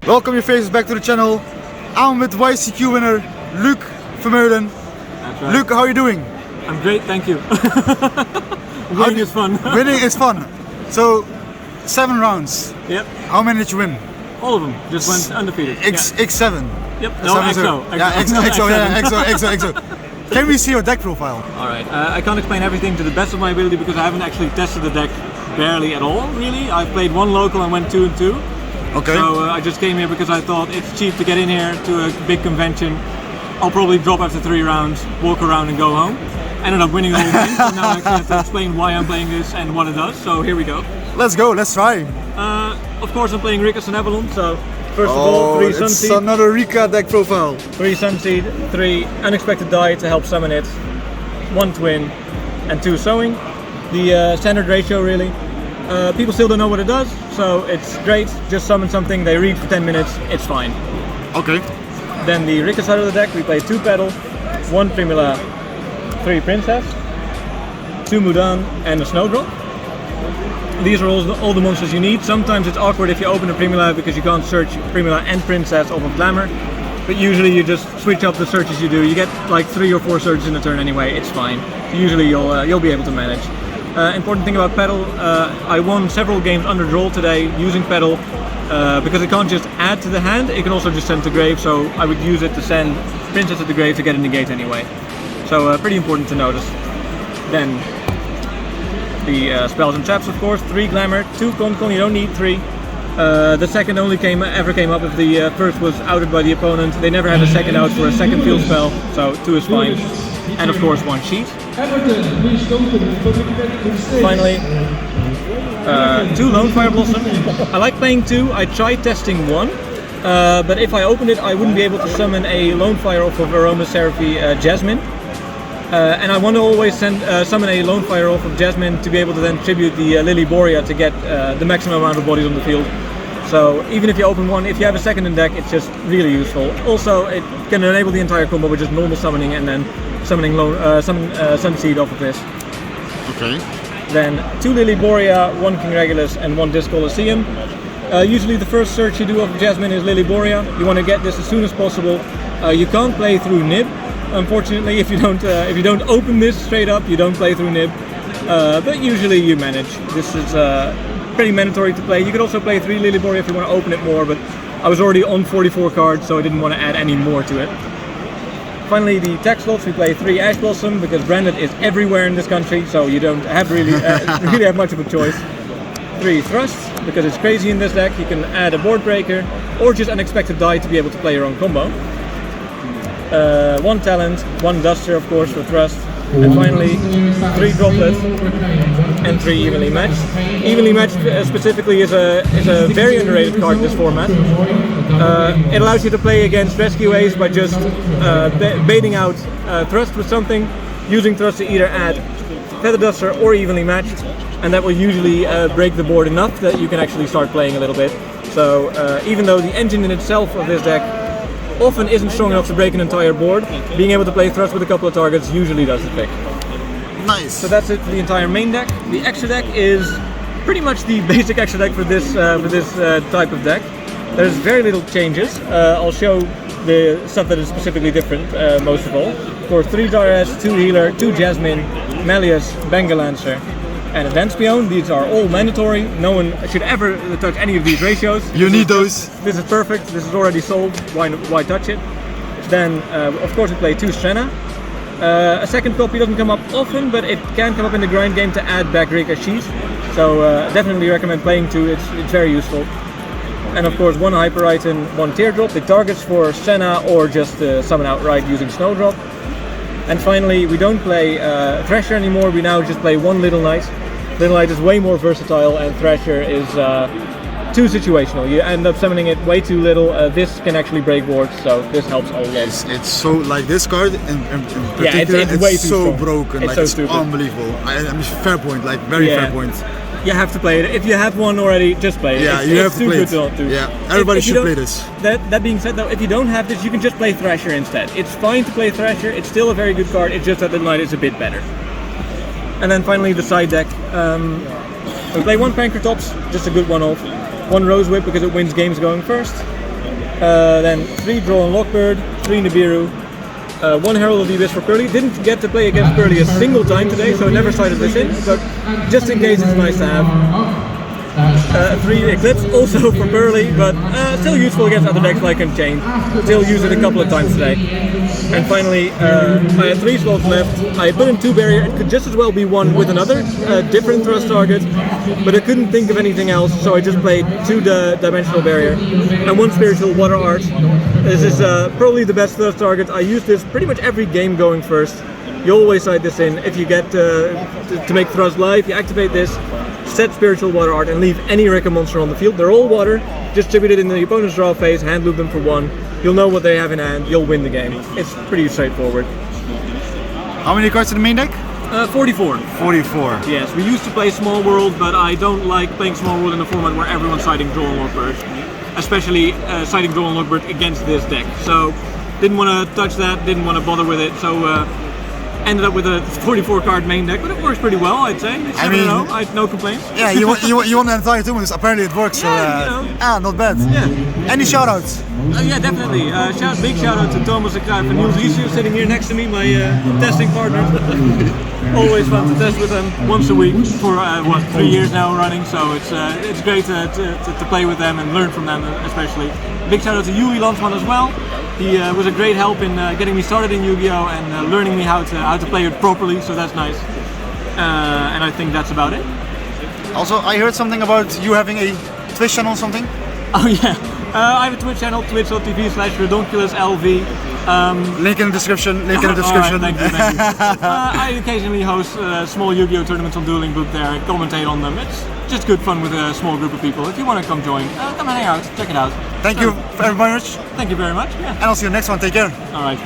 Welcome your faces back to the channel. I'm with WCQ winner Luuk Vermeulen. That's right. Luuk, how are you doing? I'm great, thank you. Winning is fun. Winning is fun. So, 7 rounds. Yep. How many did you win? All of them. Just went undefeated. X7. Yep. No, XO. Yeah, XO. Can we see your deck profile? Alright, I can't explain everything to the best of my ability because I haven't actually tested the deck barely at all, really. I've played one local and went 2 and 2. Okay. So I just came here because I thought it's cheap to get in here to a big convention. I'll probably drop after 3 rounds, walk around and go home. Ended up winning the whole thing, so now I actually have to explain why I'm playing this and what it does, so here we go. Let's go, let's try. Of course I'm playing Rikka Sunavalon, so first of all, 3 Sunseed. It's another Rikka deck profile. 3 Sunseed, 3 Unexpected Die to help summon it, 1 Twin and 2 Sowing. The standard ratio really. People still don't know what it does, so it's great. Just summon something, they read for 10 minutes, it's fine. Okay. Then the Rikka side of the deck, we play 2 Petal, 1 Primula, 3 Princess, 2 Mudan and a Snowdrop. These are all the monsters you need. Sometimes it's awkward if you open a Primula because you can't search Primula and Princess off of Glamour. But usually you just switch up the searches you do. You get like 3 or 4 searches in a turn anyway, it's fine. Usually you'll be able to manage. Important thing about Petal, I won several games under draw today using Petal because it can't just add to the hand, it can also just send to grave, so I would use it to send Princess to the grave to get a negate anyway. So pretty important to notice. Then the spells and traps, of course, 3 Glamour, 2 Con, you don't need 3. The second only ever came up if the first was outed by the opponent. They never had a second out for a second field spell, so 2 is fine. And of course 1 sheet. Finally, 2 Lone Fire Blossom. I like playing 2, I tried testing 1, but if I opened it I wouldn't be able to summon a Lone Fire off of Aromaseraphie Jasmine. And I want to always summon a Lone Fire off of Jasmine to be able to then tribute the Lily Borea to get the maximum amount of bodies on the field. So even if you open 1, if you have a second in deck, it's just really useful. Also, it can enable the entire combo with just normal summoning and then summoning Sunseed off of this. Okay. Then 2 Lily Borea, 1 King Regulus and 1 Disc Colosseum. Usually the first search you do off of Jasmine is Lily Borea. You want to get this as soon as possible. You can't play through Nib. Unfortunately, if you don't open this straight up, you don't play through Nib. But usually you manage. This is pretty mandatory to play. You could also play 3 Lily Borea if you want to open it more, but I was already on 44 cards, so I didn't want to add any more to it. Finally, the tech slots, we play 3 Ash Blossom because Branded is everywhere in this country, so you don't have really have much of a choice. 3 Thrust because it's crazy in this deck. You can add a Board Breaker or just Unexpected Die to be able to play your own combo. 1 Talent, 1 Duster of course for Thrust, and finally 3 Droplet and 3 Evenly Matched. Evenly Matched specifically is a very underrated card in this format. It allows you to play against Rescue Ace by just baiting out Thrust with something, using Thrust to either add Feather Duster or Evenly Matched, and that will usually break the board enough that you can actually start playing a little bit. So even though the engine in itself of this deck often isn't strong enough to break an entire board, being able to play Thrust with a couple of targets usually does the trick. Nice. So that's it for the entire main deck. The extra deck is pretty much the basic extra deck for this type of deck. There's very little changes. I'll show the stuff that is specifically different most of all. Of course, 3 Dyrus, 2 Healer, 2 Jasmine, Malleus, Bengal Lancer, and a Dance Peon. These are all mandatory. No one should ever touch any of these ratios. You need those. This is perfect. This is already sold. Why touch it? Then, of course, we play 2 Strenna. A second copy doesn't come up often, but it can come up in the grind game to add back Rikka Sheet. So definitely recommend playing 2. It's very useful. And of course, 1 Hyper Item, 1 Teardrop. The targets for Senna or just summon outright using Snowdrop. And finally, we don't play Thrasher anymore. We now just play 1 Little Knight. Little Knight is way more versatile, and Thrasher is too situational. You end up summoning it way too little. This can actually break boards, so this helps a lot. It's so, like this card in particular, it's way too so strong. broken. It's like so it's unbelievable. I mean, fair point, like very fair point. You have to play it. If you have one already, just play it. Yeah, it's, you it's have to too play good it. Not to. Yeah, everybody should play this. That being said though, if you don't have this, you can just play Thrasher instead. It's fine to play Thrasher. It's still a very good card. It's just that Little Knight is a bit better. And then finally the side deck. We play 1 Pankratops, just a good one-off. 1 Rose Whip because it wins games going first. Then 3 Draw and Lockbird, 3 Nibiru, 1 Herald of the Abyss for Pearly. Didn't get to play against Pearly a single time today, so I never cited this in, but just in case it's nice to have. 3 Eclipse, also for Pearly, but still useful against other decks like Unchained. Still use it a couple of times today. And finally, I had 3 slots left. I put in 2 Barrier. It could just as well be one with another different thrust target, but I couldn't think of anything else, so I just played 2 Dimensional Barrier and 1 Spiritual Water Art. This is probably the best thrust target. I use this pretty much every game going first. You always side this in. If you get to make thrust live, you activate this, set Spiritual Water Art, and leave any Rikka monster on the field. They're all water, distributed in the opponent's draw phase, hand loop them for 1. You'll know what they have in hand, you'll win the game. It's pretty straightforward. How many cards in the main deck? 44. 44. Yes, we used to play Small World, but I don't like playing Small World in a format where everyone's siding Draw and Lockbird. Especially siding Draw and Lockbird against this deck. So, didn't want to touch that, didn't want to bother with it, so ended up with a 44 card main deck, but it works pretty well, I'd say. I mean, I had no complaints. Yeah, you won the entire tournament, so apparently it works. Yeah, so, not bad. Yeah. Any shoutouts? Yeah, definitely. Big shout out to Thomas de Kruijff and Niels Riesje sitting here next to me, my testing partner. Always fun to test with them once a week for 3 years now running, so it's great to play with them and learn from them especially. Big shout out to Yuli Landsman as well. He was a great help in getting me started in Yu-Gi-Oh! And learning me how to play it properly, so that's nice. And I think that's about it. Also, I heard something about you having a Twitch channel or something? Oh yeah, I have a Twitch channel, twitch.tv/redonkulouslv. Link in the description, link in the description. Right, thank you. I occasionally host small Yu-Gi-Oh! Tournaments on Dueling Book there, commentate on them. It's just good fun with a small group of people. If you want to come join, come and hang out, check it out. Thank you very much. Thank you very much. Yeah. And I'll see you next one. Take care. All right.